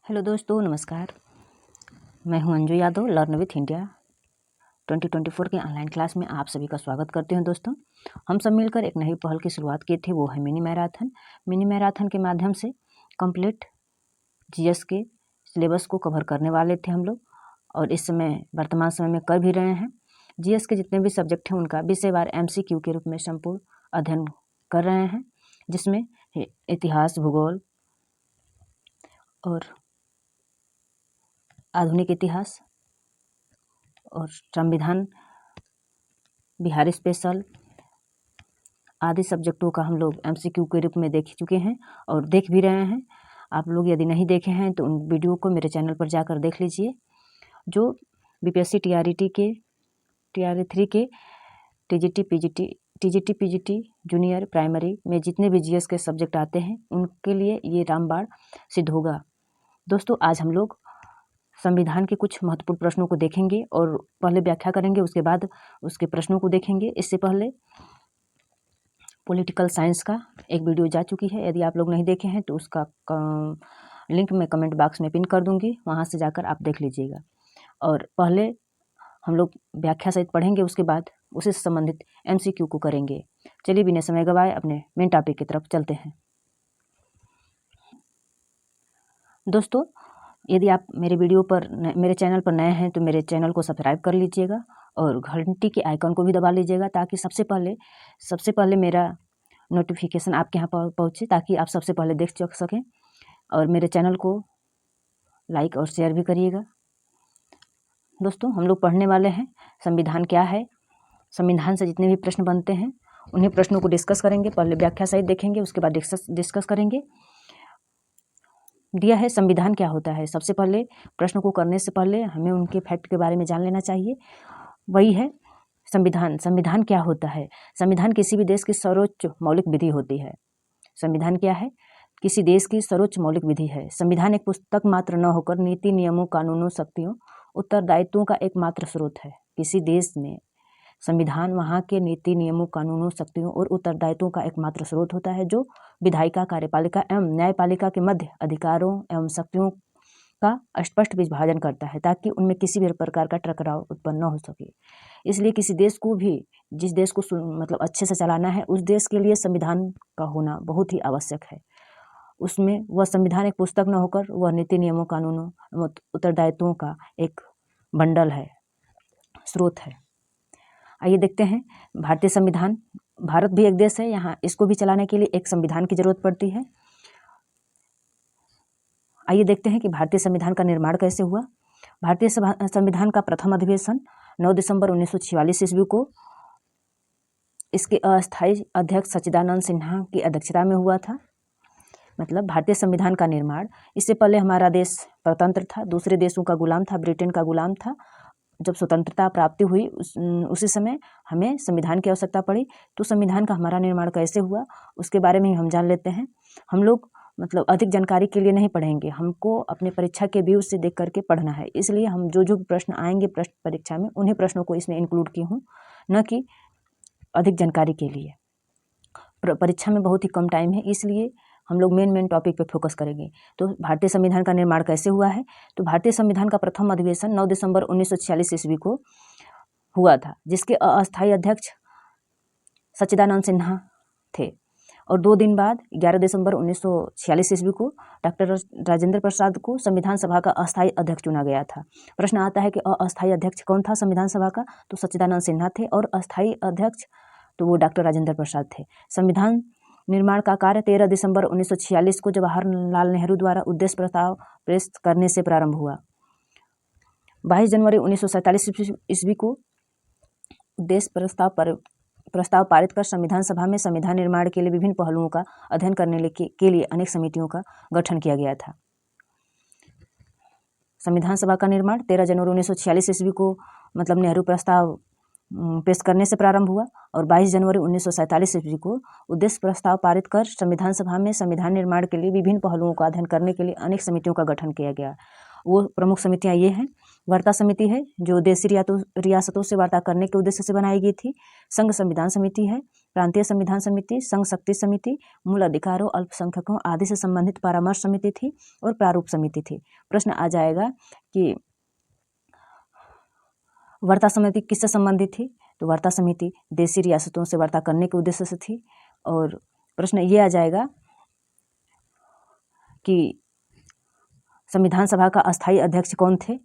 Hello दोस्तों, नमस्कार। मैं हूं Anju Yadav, learn with India 2024 के ऑनलाइन क्लास में आप सभी का स्वागत करती हूं। दोस्तों, हम सब मिलकर एक नई पहल की शुरुआत की थी, वो है मिनी मैराथन। मिनी मैराथन के माध्यम से कंप्लीट जीएस के सिलेबस को कवर करने वाले थे हम लोग, और इस समय वर्तमान समय में कर भी रहे हैं। जीएस के जितने भी सब्जेक्ट हैं उनका विषयवार MCQ के रूप में संपूर्ण अध्ययन कर रहे हैं, जिसमें इतिहास, भूगोल और आधुनिक इतिहास और संविधान, बिहारी स्पेशल आदि सब्जेक्टों का हम लोग MCQ के रूप में देख चुके हैं और देख भी रहे हैं। आप लोग यदि नहीं देखे हैं तो उन वीडियो को मेरे चैनल पर जाकर देख लीजिए। जो BPSC TRET के TR3 के TGT PGT जूनियर प्राइमरी में जितने भी GS के सब्जेक्ट आते हैं उनके लिए ये रामबाण सिद्ध होगा। दोस्तों, आज हम लोग संविधान के कुछ महत्वपूर्ण प्रश्नों को देखेंगे और पहले व्याख्या करेंगे, उसके बाद उसके प्रश्नों को देखेंगे। इससे पहले पॉलिटिकल साइंस का एक वीडियो जा चुकी है, यदि आप लोग नहीं देखे हैं तो उसका लिंक मैं कमेंट बॉक्स में पिन कर दूंगी, वहां से जाकर आप देख लीजिएगा। और पहले हम लोग व्याख्या सहित पढ़ेंगे, उसके बाद उसी से संबंधित MCQ को करेंगे। चलिए बिना समय गवाए अपने मेन टॉपिक की तरफ चलते हैं। दोस्तों, यदि आप मेरे चैनल पर नए हैं तो मेरे चैनल को सब्सक्राइब कर लीजिएगा और घंटी के आइकन को भी दबा लीजिएगा, ताकि सबसे पहले मेरा नोटिफिकेशन आपके यहाँ पर पहुँचे, ताकि आप सबसे पहले देख सकें। और मेरे चैनल को लाइक और शेयर भी करिएगा। दोस्तों, हम लोग पढ़ने वाले हैं संविधान क्या है। संविधान से जितने भी प्रश्न बनते हैं उन्हीं प्रश्नों को डिस्कस करेंगे। पहले व्याख्या सहित देखेंगे, उसके बाद डिस्कस करेंगे। दिया है संविधान क्या होता है। सबसे पहले प्रश्न को करने से पहले हमें उनके फैक्ट के बारे में जान लेना चाहिए। वही है संविधान। संविधान क्या होता है? संविधान किसी भी देश की सर्वोच्च मौलिक विधि होती है। संविधान क्या है? किसी देश की सर्वोच्च मौलिक विधि है। संविधान एक पुस्तक मात्र न होकर नीति, नियमों, कानूनों, शक्तियों, उत्तरदायित्वों का एकमात्र स्रोत है। किसी देश में संविधान वहाँ के नीति, नियमों, कानूनों, शक्तियों और उत्तरदायित्वों का एकमात्र स्रोत होता है, जो विधायिका, कार्यपालिका एवं न्यायपालिका के मध्य अधिकारों एवं शक्तियों का स्पष्ट विभाजन करता है, ताकि उनमें किसी भी प्रकार का टकराव उत्पन्न न हो सके। इसलिए किसी देश को भी, जिस देश को मतलब अच्छे से चलाना है, उस देश के लिए संविधान का होना बहुत ही आवश्यक है। उसमें वह संविधान एक पुस्तक न होकर वह नीति, नियमों, कानूनों, उत्तरदायित्वों का एक बंडल है, स्रोत है। आइए देखते हैं भारतीय संविधान। भारत भी एक देश है, यहाँ इसको भी चलाने के लिए एक संविधान की जरूरत पड़ती है। आइए देखते हैं कि भारतीय संविधान का निर्माण कैसे हुआ। भारतीय संविधान का प्रथम अधिवेशन 9 दिसंबर 1946 ईस्वी को इसके अस्थायी अध्यक्ष सच्चिदानंद सिन्हा की अध्यक्षता में हुआ था। मतलब भारतीय संविधान का निर्माण, इससे पहले हमारा देश स्वतंत्र था, दूसरे देशों का गुलाम था, ब्रिटेन का गुलाम था। जब स्वतंत्रता प्राप्ति हुई उसी समय हमें संविधान की आवश्यकता पड़ी। तो संविधान का हमारा निर्माण कैसे हुआ उसके बारे में हम जान लेते हैं। हम लोग मतलब अधिक जानकारी के लिए नहीं पढ़ेंगे, हमको अपने परीक्षा के व्यू से देख करके पढ़ना है। इसलिए हम जो प्रश्न आएंगे प्रश्न परीक्षा में, उन्हीं प्रश्नों को इसमें इंक्लूड की हूँ, न कि अधिक जानकारी के लिए। परीक्षा में बहुत ही कम टाइम है, इसलिए हम लोग मेन टॉपिक पे फोकस करेंगे। तो भारतीय संविधान का निर्माण कैसे हुआ है? तो भारतीय संविधान का प्रथम अधिवेशन 9 दिसंबर 1946 ईस्वी को हुआ था, जिसके अस्थायी अध्यक्ष सच्चिदानंद सिन्हा थे। और 2 दिन बाद 11 दिसंबर 1946 ईस्वी को डॉक्टर राजेंद्र प्रसाद को संविधान सभा का अस्थायी अध्यक्ष चुना गया था। प्रश्न आता है कि अस्थायी अध्यक्ष कौन था संविधान सभा का? तो सच्चिदानंद सिन्हा थे, और अस्थायी अध्यक्ष तो वो डॉक्टर राजेंद्र प्रसाद थे। संविधान निर्माण का कार्य 13 दिसंबर 1946 को जवाहरलाल नेहरू द्वारा उद्देश्य प्रस्ताव पेश करने से प्रारंभ हुआ। 22 जनवरी 1947 ईस्वी को उद्देश्य प्रस्ताव पारित कर संविधान सभा में संविधान निर्माण के लिए विभिन्न पहलुओं का अध्ययन करने के लिए अनेक समितियों का गठन किया गया था। संविधान सभा का निर्माण 13 जनवरी 1946 ईस्वी को मतलब नेहरू प्रस्ताव पेश करने से प्रारंभ हुआ, और 22 जनवरी 1947 ईस्वी को उद्देश्य प्रस्ताव पारित कर संविधान सभा में संविधान निर्माण के लिए विभिन्न पहलुओं का अध्ययन करने के लिए अनेक समितियों का गठन किया गया। वो प्रमुख समितियां ये हैं। वार्ता समिति है, जो देशी रियासतों से वार्ता करने के उद्देश्य से बनाई गई थी। संघ संविधान समिति है, प्रांतीय संविधान समिति, संघ शक्ति समिति, मूल अधिकारों, अल्पसंख्यकों आदि से संबंधित परामर्श समिति थी और प्रारूप समिति थी। प्रश्न आ जाएगा कि वार्ता समिति किससे संबंधित थी, तो वार्ता समिति देशी रियासतों से वार्ता करने के उद्देश्य से थी। और प्रश्न ये आ जाएगा कि संविधान सभा का अस्थायी अध्यक्ष कौन थे,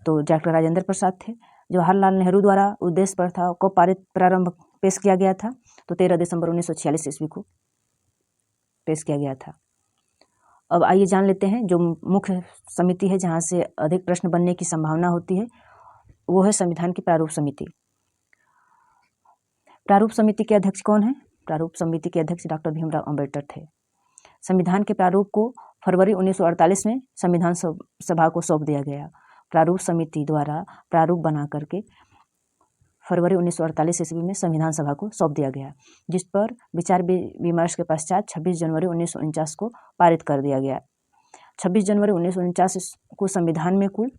तो डॉक्टर राजेंद्र प्रसाद थे। जवाहरलाल नेहरू द्वारा उद्देश्य प्रस्ताव को प्रारंभ पेश किया गया था, तो 13 दिसंबर 1946 ईस्वी को पेश किया गया था। अब आइए जान लेते हैं जो मुख्य समिति है जहाँ से अधिक प्रश्न बनने की संभावना होती है, वो है संविधान की प्रारूप समिति। प्रारूप समिति के अध्यक्ष कौन है? प्रारूप समिति के अध्यक्ष डॉक्टर भीमराव अंबेडकर थे। संविधान के प्रारूप को फरवरी 1948 में संविधान सभा को सौंप दिया गया। प्रारूप समिति द्वारा प्रारूप बना करके फरवरी 1948 ईस्वी में संविधान सभा को सौंप दिया गया, जिस पर विचार विमर्श के पश्चात 26 जनवरी 1949 को पारित कर दिया गया। 26 जनवरी 1949 को संविधान में कुल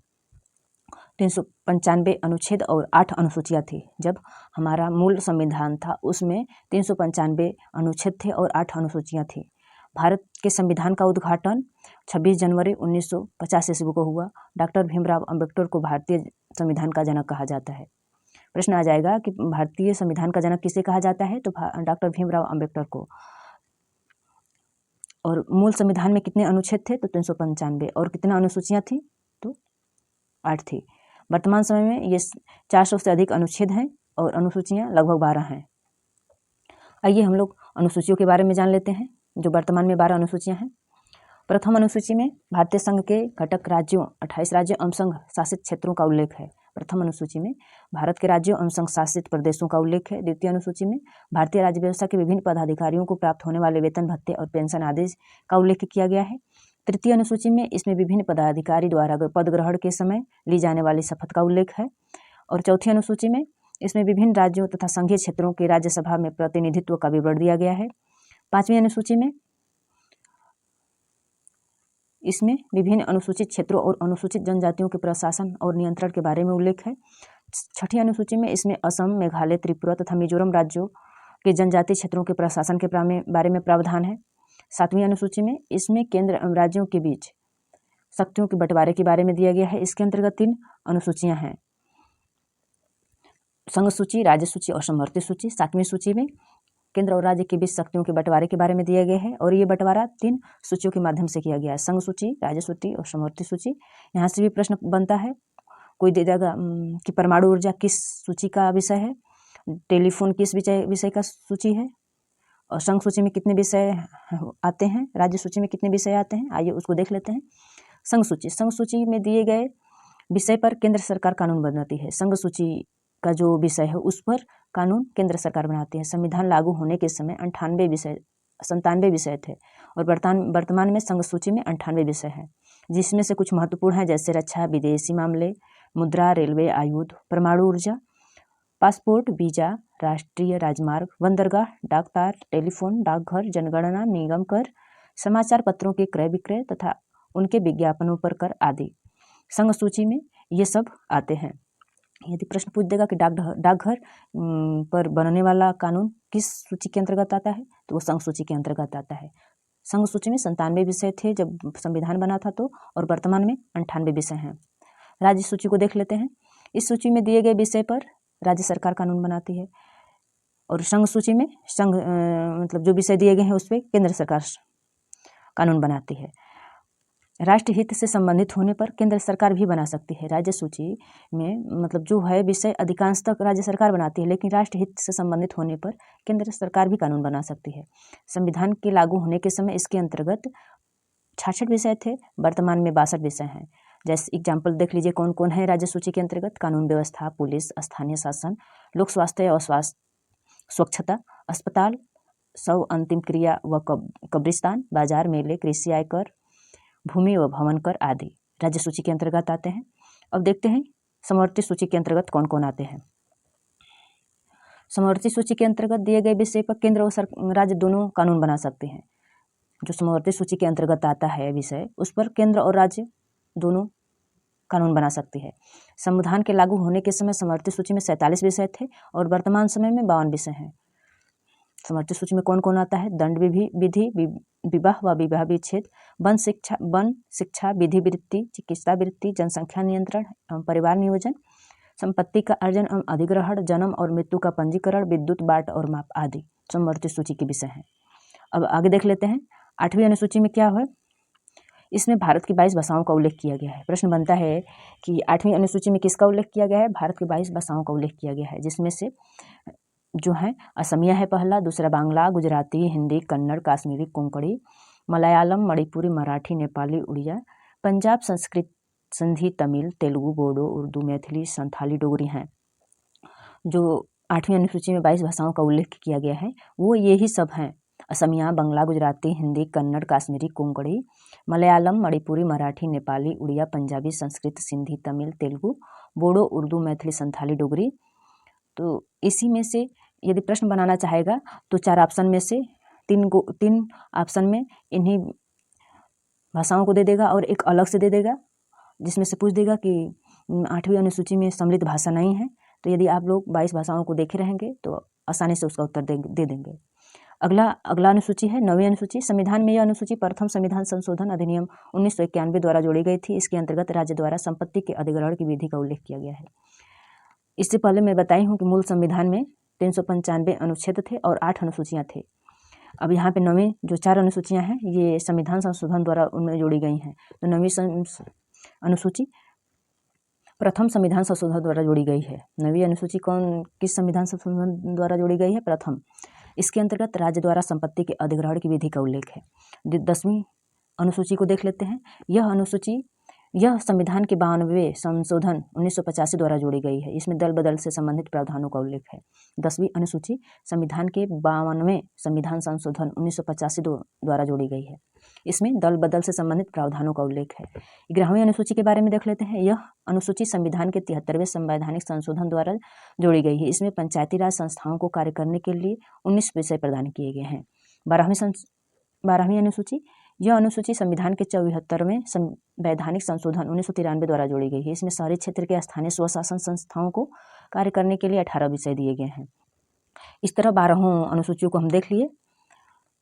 395 अनुच्छेद और 8 अनुसूचियाँ थी। जब हमारा मूल संविधान था उसमें 395 अनुच्छेद थे और 8 अनुसूचियाँ थी। भारत के संविधान का उद्घाटन 26 जनवरी 1950 ईस्वी को हुआ। डॉक्टर भीमराव अंबेडकर को भारतीय संविधान का जनक कहा जाता है। प्रश्न आ जाएगा कि भारतीय संविधान का जनक किसे कहा जाता है, तो डॉक्टर भीमराव अंबेडकर को। और मूल संविधान में कितने अनुच्छेद थे, तो 395, और कितना अनुसूचियाँ थी, तो 8 थी। वर्तमान समय में ये 400 से अधिक अनुच्छेद हैं और अनुसूचियाँ लगभग 12 हैं। आइए हम लोग अनुसूचियों के बारे में जान लेते हैं, जो वर्तमान में 12 अनुसूचियाँ हैं। प्रथम अनुसूची में भारतीय संघ के घटक राज्यों 28 राज्यों एवं संघ शासित क्षेत्रों का उल्लेख है। प्रथम अनुसूची में भारत के राज्यों एवं संघ शासित प्रदेशों का उल्लेख है। द्वितीय अनुसूची में भारतीय राज्य व्यवस्था के विभिन्न पदाधिकारियों को प्राप्त होने वाले वेतन भत्ते और पेंशन आदि का उल्लेख किया गया है। तृतीय अनुसूची में इसमें विभिन्न पदाधिकारी द्वारा पद ग्रहण के समय ली जाने वाली शपथ का उल्लेख है। और चौथी अनुसूची में इसमें विभिन्न राज्यों तथा संघीय क्षेत्रों के राज्यसभा में प्रतिनिधित्व का विवरण दिया गया है। पांचवी अनुसूची में इसमें विभिन्न अनुसूचित क्षेत्रों और अनुसूचित जनजातियों के प्रशासन और नियंत्रण के बारे में उल्लेख है। छठी अनुसूची में इसमें असम, मेघालय, त्रिपुरा तथा मिजोरम राज्यों के जनजातीय क्षेत्रों के प्रशासन के बारे में प्रावधान है। सातवीं अनुसूची में इसमें केंद्र एवं राज्यों के बीच शक्तियों के बंटवारे के बारे में दिया गया है। इसके अंतर्गत 3 अनुसूचियां हैं, संघ सूची, राज्य सूची और समवर्ती सूची। सातवीं सूची में केंद्र और राज्य के बीच शक्तियों के बंटवारे के बारे में दिया गया है और ये बंटवारा 3 सूचियों के माध्यम से किया गया है, संघ सूची, राज्य सूची और समवर्ती सूची। यहाँ से भी प्रश्न बनता है, कोई दे देगा कि परमाणु ऊर्जा किस सूची का विषय है, टेलीफोन किस विषय का सूची है, और संघ सूची में कितने विषय आते हैं, राज्य सूची में कितने विषय आते हैं। आइए उसको देख लेते हैं। संघ सूची में दिए गए विषय पर केंद्र सरकार कानून बनाती है। संघ सूची का जो विषय है उस पर कानून केंद्र सरकार बनाती है। संविधान लागू होने के समय 97 विषय थे और वर्तमान में संघ सूची में 98 विषय हैं, जिसमें से कुछ महत्वपूर्ण हैं, जैसे रक्षा, विदेशी मामले, मुद्रा, रेलवे, आयुध, परमाणु ऊर्जा, पासपोर्ट, वीजा, राष्ट्रीय राजमार्ग, बंदरगाह, डाकतार, टेलीफोन, डाकघर, जनगणना, निगम कर, समाचार पत्रों के क्रय विक्रय तथा उनके विज्ञापनों पर कर आदि। संघ सूची में ये सब आते हैं। यदि प्रश्न पूछ देगा कि डाकघर पर बनने वाला कानून किस सूची के अंतर्गत आता है, तो वो संघ सूची के अंतर्गत आता है। संघ सूची में 97 विषय थे जब संविधान बना था तो, और वर्तमान में 98 विषय हैं। राज्य सूची को देख लेते हैं। इस सूची में दिए गए विषय पर राज्य सरकार कानून बनाती है और संघ सूची में मतलब जो विषय दिए गए हैं उस पर केंद्र सरकार कानून बनाती है। राष्ट्र हित से संबंधित होने पर केंद्र सरकार भी बना सकती है। राज्य सूची में मतलब जो है विषय अधिकांशतः राज्य सरकार बनाती है, लेकिन राष्ट्र हित से संबंधित होने पर केंद्र सरकार भी कानून बना सकती है। संविधान के लागू होने के समय इसके अंतर्गत 66 विषय थे, वर्तमान में 62 विषय हैं। जैसे एग्जाम्पल देख लीजिए कौन कौन है राज्य सूची के अंतर्गत: कानून व्यवस्था, पुलिस, स्थानीय शासन, लोक स्वास्थ्य और स्वच्छता, अस्पताल, शव अंतिम क्रिया व कब्रिस्तान, बाजार, मेले, कृषि, आयकर, भूमि व भवन कर आदि राज्य सूची के अंतर्गत आते हैं। अब देखते हैं समवर्ती सूची के अंतर्गत कौन कौन आते हैं। समवर्ती सूची के अंतर्गत दिए गए विषय पर केंद्र और राज्य दोनों कानून बना सकते हैं। जो समवर्ती सूची के अंतर्गत आता है विषय, उस पर केंद्र और राज्य दोनों कानून बना सकते हैं। संविधान के लागू होने के समय समवर्ती सूची में 47 विषय थे और वर्तमान समय में 52 विषय हैं। समवर्ती सूची में कौन कौन आता है? दंड विधि, विवाह व विवाह विच्छेद, वन शिक्षा, विधि वृत्ति, चिकित्सा वृत्ति, जनसंख्या नियंत्रण एवं परिवार नियोजन, संपत्ति का अर्जन एवं अधिग्रहण, जन्म और मृत्यु का पंजीकरण, विद्युत बाट और माप आदि समवर्ती सूची के विषय हैं। अब आगे देख लेते हैं 8वीं अनुसूची में क्या है। इसमें भारत की 22 भाषाओं का उल्लेख किया गया है। प्रश्न बनता है कि 8वीं अनुसूची में किसका उल्लेख किया गया है? भारत की 22 भाषाओं का उल्लेख किया गया है, जिसमें से जो है असमिया है पहला, दूसरा बांग्ला, गुजराती, हिंदी, कन्नड़, काश्मीरी, कोंकणी, मलयालम, मणिपुरी, मराठी, नेपाली, उड़िया, पंजाब, संस्कृत, सिंधी, तमिल, तेलुगु, बोडो, उर्दू, मैथिली, संथाली, डोगरी हैं। जो 8वीं अनुसूची में 22 भाषाओं का उल्लेख किया गया है वो यही सब हैं: असमिया, बंगला, गुजराती, हिंदी, कन्नड़, काश्मीरी, कोंकणी, मलयालम, मणिपुरी, मराठी, नेपाली, उड़िया, पंजाबी, संस्कृत, सिंधी, तमिल, तेलुगु, बोडो, उर्दू, मैथिली, संथाली, डोगरी। तो इसी में से यदि प्रश्न बनाना चाहेगा तो 4 ऑप्शन में से 3 ऑप्शन में इन्हीं भाषाओं को दे देगा और एक अलग से दे देगा, जिसमें से पूछ देगा कि 8वीं अनुसूची में सम्मिलित भाषा नहीं है। तो यदि आप लोग 22 भाषाओं को देखे रहेंगे तो आसानी से उसका उत्तर दे देंगे। अगला अनुसूची है 9वीं अनुसूची। संविधान में यह अनुसूची प्रथम संविधान संशोधन अधिनियम 1991 द्वारा जोड़ी गई थी। इसके अंतर्गत राज्य द्वारा संपत्ति के अधिग्रहण की विधि का उल्लेख किया गया है। इससे पहले मैं बताई हूँ कि मूल संविधान में 395 अनुच्छेद थे और 8 अनुसूचियाँ थे। अब यहाँ पे 9वीं जो 4 अनुसूचियाँ हैं ये संविधान संशोधन द्वारा उनमें जोड़ी गई हैं। तो 9वीं अनुसूची प्रथम संविधान संशोधन द्वारा जोड़ी गई है। 9वीं अनुसूची किस संविधान संशोधन द्वारा जोड़ी गई है? प्रथम। इसके अंतर्गत राज्य द्वारा संपत्ति के अधिग्रहण की विधि का उल्लेख है। 10वीं अनुसूची को देख लेते हैं। यह संविधान के 92वें संशोधन 1985 द्वारा जोड़ी गई है। इसमें दल बदल से संबंधित प्रावधानों का उल्लेख है। 10वीं अनुसूची संविधान के 52वें संविधान संशोधन 1985 द्वारा जोड़ी गई है। इसमें दल बदल से संबंधित प्रावधानों का उल्लेख है। 11वीं अनुसूची के बारे में देख लेते हैं। यह अनुसूची संविधान के 73वें संवैधानिक संशोधन द्वारा जोड़ी गई है। इसमें पंचायती राज संस्थाओं को कार्य करने के लिए 19 विषय प्रदान किए गए हैं। 12वीं अनुसूची यह अनुसूची संविधान के 74वें संवैधानिक संशोधन 1993 द्वारा जोड़ी गई है। इसमें शहरी क्षेत्र के स्थानीय स्वशासन संस्थाओं को कार्य करने के लिए 18 विषय दिए गए हैं। इस तरह 12 अनुसूचियों को हम देख लिए।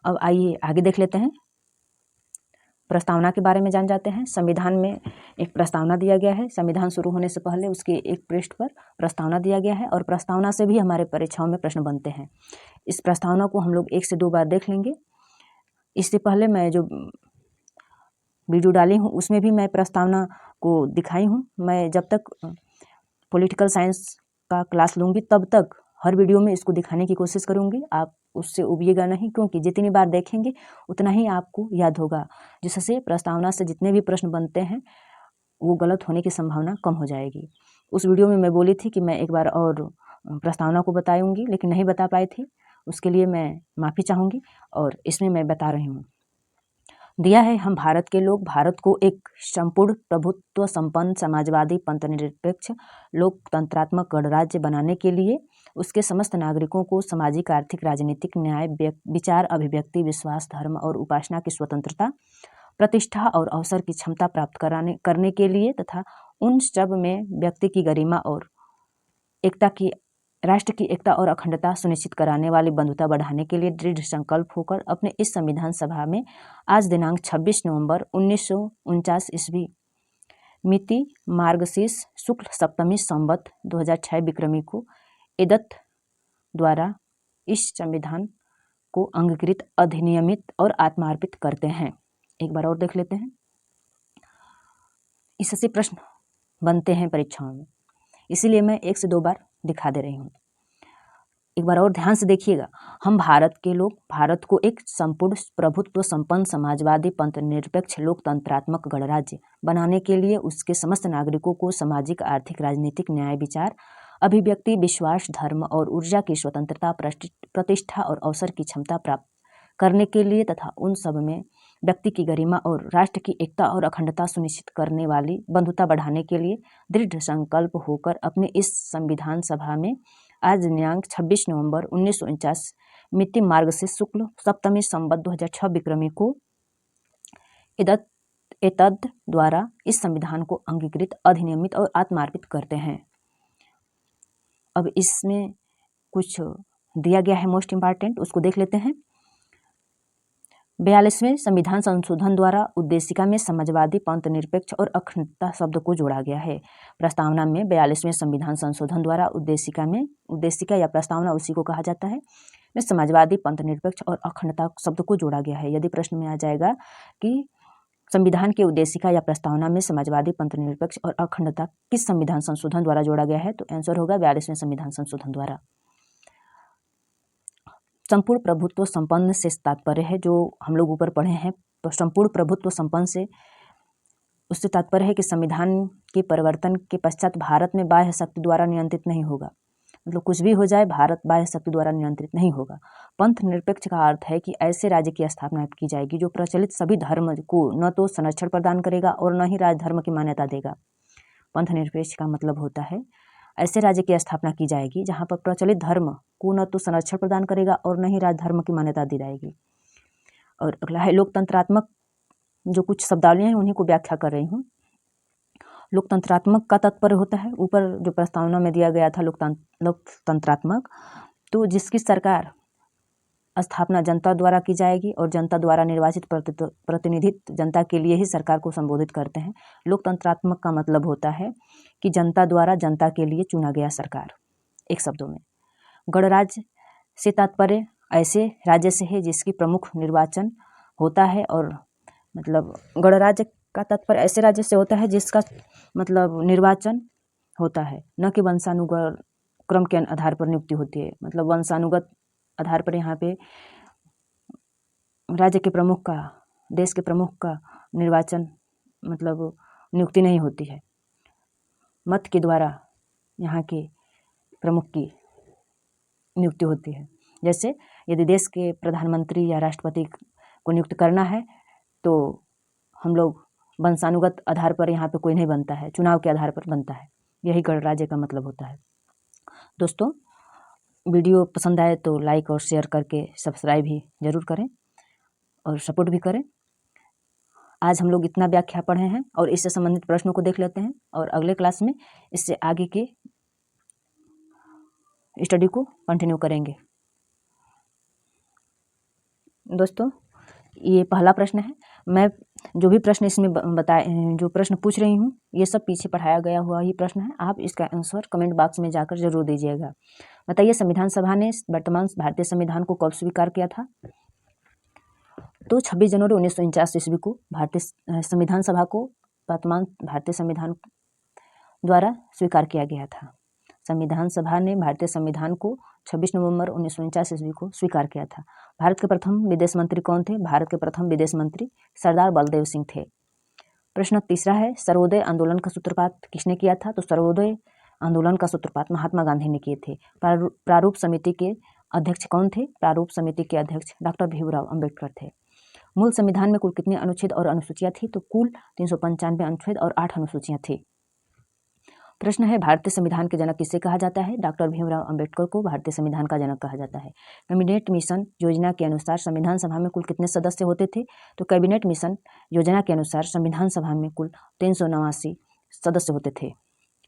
अब आइए आगे देख लेते हैं। प्रस्तावना के बारे में जान जाते हैं। संविधान में एक प्रस्तावना दिया गया है। संविधान शुरू होने से पहले उसके एक पृष्ठ पर प्रस्तावना दिया गया है और प्रस्तावना से भी हमारे परीक्षाओं में प्रश्न बनते हैं। इस प्रस्तावना को हम लोग 1 से 2 बार देख लेंगे। इससे पहले मैं जो वीडियो डाली हूँ उसमें भी मैं प्रस्तावना को दिखाई हूँ। मैं जब तक पॉलिटिकल साइंस का क्लास लूँगी तब तक हर वीडियो में इसको दिखाने की कोशिश करूँगी। आप उससे उबिएगा नहीं, क्योंकि जितनी बार देखेंगे उतना ही आपको याद होगा, जिससे प्रस्तावना से जितने भी प्रश्न बनते हैं वो गलत होने की संभावना कम हो जाएगी। उस वीडियो में मैं बोली थी कि मैं एक बार और प्रस्तावना को बताऊँगी, लेकिन नहीं बता पाई थी। उसके लिए मैं माफ़ी चाहूँगी और इसमें मैं बता रही हूँ। दिया है, हम भारत के लोग भारत को एक संपूर्ण प्रभुत्व संपन्न समाजवादी पंथनिरपेक्ष लोकतंत्रात्मक गणराज्य बनाने के लिए उसके समस्त नागरिकों को सामाजिक, आर्थिक, राजनीतिक न्याय, विचार, अभिव्यक्ति, विश्वास, धर्म और उपासना की स्वतंत्रता, प्रतिष्ठा और अवसर की क्षमता प्राप्त करने के लिए तथा उन सब में व्यक्ति की गरिमा और एकता की राष्ट्र की एकता और अखंडता सुनिश्चित कराने वाली बंधुता बढ़ाने के लिए दृढ़ संकल्प होकर अपने इस संविधान सभा में आज दिनांक 26 नवंबर 1949 ईस्वी मिति मार्गशीर्ष शुक्ल सप्तमी संवत 2006 विक्रमी को एदत्त द्वारा इस संविधान को अंगीकृत, अधिनियमित और आत्मार्पित करते हैं। एक बार और देख लेते हैं। इससे प्रश्न बनते हैं परीक्षाओं में, इसीलिए मैं 1 से 2 बार दिखा दे रही हूँ। एक बार और ध्यान से देखिएगा। हम भारत के लोग भारत को एक संपूर्ण प्रभुत्व संपन्न समाजवादी पंथनिरपेक्ष लोकतंत्रात्मक गणराज्य बनाने के लिए उसके समस्त नागरिकों को सामाजिक, आर्थिक, राजनीतिक न्याय, विचार, अभिव्यक्ति, विश्वास, धर्म और ऊर्जा की स्वतंत्रता, प्रतिष्ठा और अवसर की क्षमता प्राप्त करने के लिए तथा उन सब में व्यक्ति की गरिमा और राष्ट्र की एकता और अखंडता सुनिश्चित करने वाली बंधुता बढ़ाने के लिए दृढ़ संकल्प होकर अपने इस संविधान सभा में आज दिनांक 26 नवंबर 1949 मिति मार्गशीर्ष शुक्ल सप्तमी संवत 2006 विक्रमी को एतद द्वारा इस संविधान को अंगीकृत, अधिनियमित और आत्मार्पित करते हैं। अब इसमें कुछ दिया गया है मोस्ट इम्पॉर्टेंट, उसको देख लेते हैं। 42वें संविधान संशोधन द्वारा उद्देशिका में समाजवादी, पंथ निरपेक्ष और अखंडता शब्द को जोड़ा गया है। प्रस्तावना में 42वें संविधान संशोधन द्वारा उद्देशिका या प्रस्तावना उसी को कहा जाता है, में समाजवादी, पंथ निरपेक्ष और अखंडता शब्द को जोड़ा गया है। यदि प्रश्न में आ जाएगा कि संविधान के उद्देशिका या प्रस्तावना में समाजवादी, पंथ निरपेक्ष और अखंडता किस संविधान संशोधन द्वारा जोड़ा गया है, तो आंसर होगा 42वें संविधान संशोधन द्वारा। संपूर्ण प्रभुत्व संपन्न से तात्पर्य है, जो हम लोग ऊपर पढ़े हैं, तो संपूर्ण प्रभुत्व संपन्न से उससे तात्पर्य है कि संविधान के परिवर्तन के पश्चात भारत में बाह्य शक्ति द्वारा नियंत्रित नहीं होगा। मतलब कुछ भी हो जाए, भारत बाह्य शक्ति द्वारा नियंत्रित नहीं होगा। पंथ निरपेक्ष का अर्थ है कि ऐसे राज्य की स्थापना की जाएगी जो प्रचलित सभी धर्म को न तो संरक्षण प्रदान करेगा और न ही राजधर्म की मान्यता देगा। पंथ निरपेक्ष का मतलब होता है ऐसे राज्य की स्थापना की जाएगी जहाँ पर प्रचलित धर्म को न तो संरक्षण प्रदान करेगा और न ही राजधर्म की मान्यता दी जाएगी। और अगला है लोकतंत्रात्मक, जो कुछ शब्दावलियाँ हैं उन्हीं को व्याख्या कर रही हूँ। लोकतंत्रात्मक का तात्पर्य होता है, ऊपर जो प्रस्तावना में दिया गया था लोकतंत्रात्मक, तो जिसकी सरकार स्थापना जनता द्वारा की जाएगी और जनता द्वारा निर्वाचित प्रतिनिधित्व जनता के लिए ही सरकार को संबोधित करते हैं। लोकतंत्रात्मक का मतलब होता है कि जनता द्वारा जनता के लिए चुना गया सरकार। एक शब्दों में गणराज्य से तात्पर्य ऐसे राज्य से है जिसकी प्रमुख निर्वाचन होता है, और मतलब गणराज्य का तात्पर्य ऐसे राज्य से होता है जिसका मतलब निर्वाचन होता है, न कि वंशानुगत क्रम के आधार पर नियुक्ति होती है। मतलब वंशानुगत आधार पर यहाँ पे राज्य के प्रमुख का, देश के प्रमुख का निर्वाचन मतलब नियुक्ति नहीं होती है, मत के द्वारा यहाँ के प्रमुख की नियुक्ति होती है। जैसे यदि देश के प्रधानमंत्री या राष्ट्रपति को नियुक्त करना है तो हम लोग वंशानुगत आधार पर यहाँ पे कोई नहीं बनता है, चुनाव के आधार पर बनता है। यही गणराज्य का मतलब होता है। दोस्तों, वीडियो पसंद आए तो लाइक और शेयर करके सब्सक्राइब भी ज़रूर करें और सपोर्ट भी करें। आज हम लोग इतना व्याख्या पढ़े हैं और इससे संबंधित प्रश्नों को देख लेते हैं और अगले क्लास में इससे आगे के स्टडी को कंटिन्यू करेंगे। दोस्तों, ये पहला प्रश्न है। मैं जो भी प्रश्न इसमें जो प्रश्न पूछ रही हूँ ये सब पीछे पढ़ाया गया हुआ ही प्रश्न है। आप इसका आंसर कमेंट बॉक्स में जाकर जरूर दीजिएगा। बताइए, संविधान सभा ने वर्तमान भारतीय संविधान को कब स्वीकार किया था? तो 26 जनवरी 1949 ईस्वी को भारतीय संविधान सभा को वर्तमान भारतीय संविधान द्वारा स्वीकार किया गया था। संविधान सभा ने भारतीय संविधान को 26 नवंबर 1949 ईस्वी को स्वीकार किया था। भारत के प्रथम विदेश मंत्री कौन थे? भारत के प्रथम विदेश मंत्री सरदार बलदेव सिंह थे। प्रश्न तीसरा है, सर्वोदय आंदोलन का सूत्रपात किसने किया था? तो सर्वोदय आंदोलन का सूत्रपात महात्मा गांधी ने किए थे। प्रारूप समिति के अध्यक्ष कौन थे? प्रारूप समिति के अध्यक्ष डॉक्टर भीमराव अम्बेडकर थे। मूल संविधान में कुल कितने अनुच्छेद और अनुसूचियां थी? तो कुल 395 अनुच्छेद और 8 अनुसूचियां थी। प्रश्न है, भारतीय संविधान के जनक किसे कहा जाता है? डॉक्टर भीमराव अम्बेडकर को भारतीय संविधान का जनक कहा जाता है। कैबिनेट मिशन योजना के अनुसार संविधान सभा में कुल कितने सदस्य होते थे? तो कैबिनेट मिशन योजना के अनुसार संविधान सभा में कुल 389 सदस्य होते थे।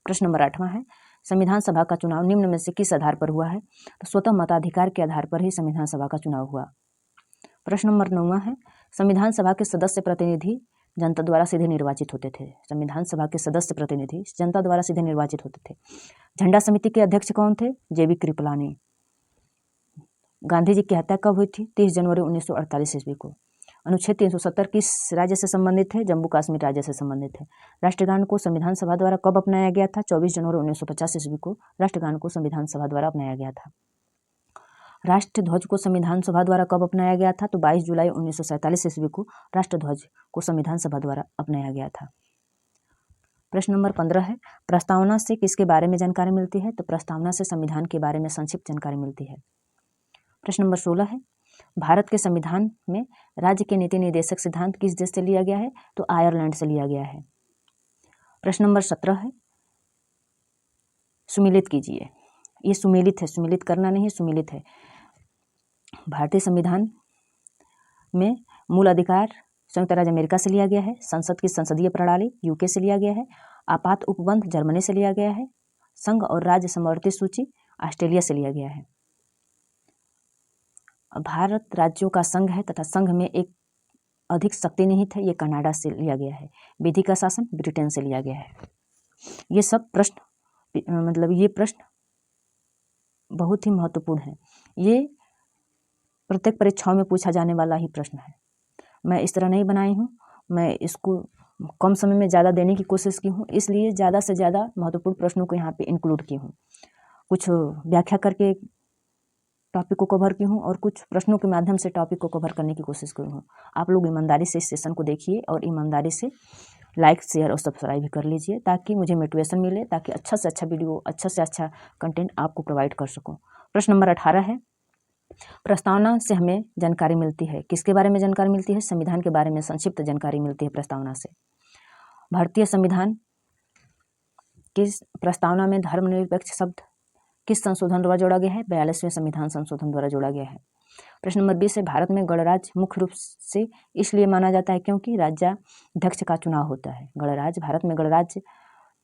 प्रश्न नंबर 8वां है, संविधान सभा का चुनाव निम्न में से किस आधार पर हुआ है? तो स्वतः मताधिकार के आधार पर ही संविधान सभा का चुनाव हुआ। प्रश्न नंबर 9वां है, संविधान सभा के सदस्य प्रतिनिधि जनता द्वारा सीधे निर्वाचित होते थे। संविधान सभा के सदस्य प्रतिनिधि जनता द्वारा सीधे निर्वाचित होते थे। झंडा समिति के अध्यक्ष कौन थे? जेबी कृपलानी। गांधी जी की हत्या कब हुई थी? 30 जनवरी 1948 ईस्वी को। अनुच्छेद 370 किस राज्य से संबंधित है? जम्मू कश्मीर राज्य से संबंधित है। राष्ट्रगान को संविधान सभा द्वारा कब अपनाया गया था? 24 जनवरी 1950 ईस्वी को राष्ट्रगान को संविधान सभा द्वारा अपनाया गया था। राष्ट्र ध्वज को संविधान सभा द्वारा कब अपनाया गया था? तो 22 जुलाई 1947 ईस्वी को राष्ट्र ध्वज को संविधान सभा द्वारा अपनाया गया था। प्रश्न नंबर 15 है, प्रस्तावना से किसके बारे में जानकारी मिलती है? तो प्रस्तावना से संविधान के बारे में संक्षिप्त जानकारी मिलती है। प्रश्न नंबर 16 है, भारत के संविधान में राज्य के नीति निर्देशक सिद्धांत किस देश से लिया गया है? तो आयरलैंड से लिया गया है। प्रश्न नंबर 17 है, सुमिलित कीजिए। ये सुमेलित है, सुमिलित करना नहीं है, सुमिलित है। भारतीय संविधान में मूल अधिकार संयुक्त राज्य अमेरिका से लिया गया है। संसद की संसदीय प्रणाली यूके से लिया गया है। आपात उपबंध जर्मनी से लिया गया है। संघ और राज्य समवर्ती सूची ऑस्ट्रेलिया से लिया गया है। भारत राज्यों का संघ है तथा संघ में एक अधिक शक्ति निहित है। ये कनाडा से लिया गया है। विधि का शासन ब्रिटेन से लिया गया है। ये सब प्रश्न मतलब ये प्रश्न बहुत ही महत्वपूर्ण है। ये प्रत्येक परीक्षाओं में पूछा जाने वाला ही प्रश्न है। मैं इस तरह नहीं बनाई हूँ, मैं इसको कम समय में ज़्यादा देने की कोशिश की हूँ, इसलिए ज़्यादा से ज़्यादा महत्वपूर्ण प्रश्नों को यहाँ पे इंक्लूड की हूँ। कुछ व्याख्या करके टॉपिक को कवर की हूँ और कुछ प्रश्नों के माध्यम से टॉपिक को कवर करने की कोशिश करी हूँ। आप लोग ईमानदारी से इस सेशन को देखिए और ईमानदारी से लाइक, शेयर और सब्सक्राइब भी कर लीजिए, ताकि मुझे मोटिवेशन मिले, ताकि अच्छा से अच्छा वीडियो, अच्छा से अच्छा कंटेंट आपको प्रोवाइड कर सकूँ। प्रश्न नंबर 18 है, प्रस्तावना से हमें जानकारी मिलती है। किसके बारे में जानकारी मिलती है? संविधान के बारे में संक्षिप्त जानकारी मिलती है प्रस्तावना से। भारतीय संविधान की प्रस्तावना में धर्मनिरपेक्ष शब्द किस संशोधन द्वारा जोड़ा गया है? 42वें संविधान संशोधन द्वारा जोड़ा गया है। प्रश्न नंबर 20 है, भारत में गणराज्य मुख्य रूप से इसलिए माना जाता है क्योंकि राज्याध्यक्ष का चुनाव होता है। गणराज्य, भारत में गणराज्य,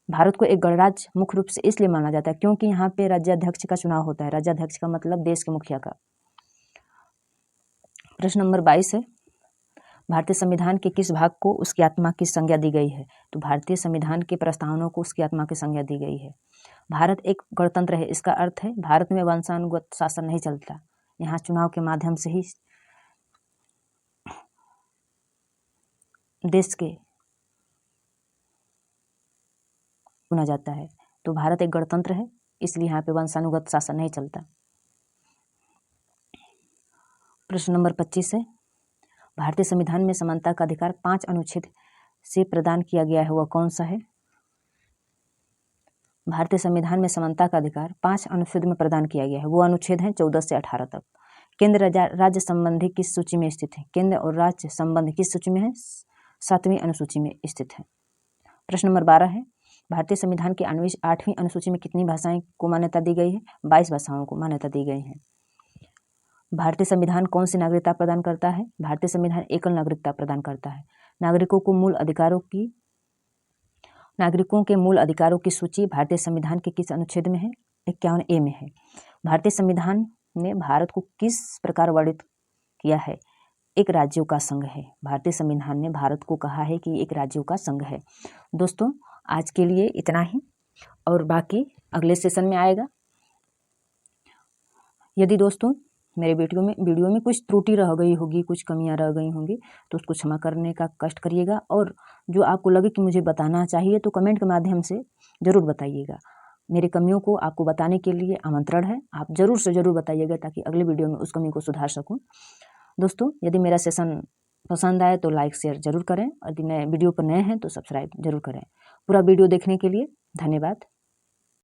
भारत को एक गणराज्य मुख्य रूप से इसलिए माना जाता है क्योंकि यहाँ पे राज्याध्यक्ष का चुनाव होता है। राज्याध्यक्ष का मतलब देश के मुखिया का। प्रश्न नंबर 22 है, भारतीय संविधान के किस भाग को उसकी आत्मा की संज्ञा दी गई है? तो भारतीय संविधान के प्रस्तावनाओं को उसकी आत्मा की संज्ञा दी गई है। भारत एक गणतंत्र है, इसका अर्थ है भारत में वंशानुगत शासन नहीं चलता। यहाँ चुनाव के माध्यम से ही देश के चुना जाता है। तो भारत एक गणतंत्र है, इसलिए यहाँ पे वंशानुगत शासन नहीं चलता। प्रश्न नंबर 25 है, भारतीय संविधान में समानता का अधिकार 5 अनुच्छेद से प्रदान किया गया है, वह कौन सा है? भारतीय संविधान में समानता का अधिकार 5 अनुच्छेद में प्रदान किया गया है। वो अनुच्छेद हैं 14 से 18 तक। केंद्र राज्य संबंधी किस सूची में स्थित है? केंद्र और राज्य संबंध किस सूची में है? 7वीं अनुसूची में स्थित है। प्रश्न नंबर 12 है, भारतीय संविधान की 8वीं अनुसूची में कितनी भाषाएं को मान्यता दी गई है? 22 भाषाओं को मान्यता दी गई है। भारतीय संविधान कौन सी नागरिकता प्रदान करता है? भारतीय संविधान एकल नागरिकता प्रदान करता है। नागरिकों के मूल अधिकारों की सूची भारतीय संविधान के किस अनुच्छेद में है? 51A में है। भारतीय संविधान ने भारत को किस प्रकार वर्णित किया है? एक राज्यों का संघ है। भारतीय संविधान ने भारत को कहा है कि एक राज्यों का संघ है। दोस्तों, आज के लिए इतना ही और बाकी अगले सेशन में आएगा। यदि दोस्तों मेरे वीडियो में कुछ त्रुटि रह गई होगी, कुछ कमियां रह गई होंगी, तो उसको क्षमा करने का कष्ट करिएगा। और जो आपको लगे कि मुझे बताना चाहिए तो कमेंट के माध्यम से ज़रूर बताइएगा। मेरी कमियों को आपको बताने के लिए आमंत्रण है, आप ज़रूर से ज़रूर बताइएगा, ताकि अगले वीडियो में उस कमी को सुधार सकूँ। दोस्तों, यदि मेरा सेशन पसंद आए तो लाइक शेयर ज़रूर करें, और यदि नए वीडियो पर नए हैं तो सब्सक्राइब ज़रूर करें। पूरा वीडियो देखने के लिए धन्यवाद।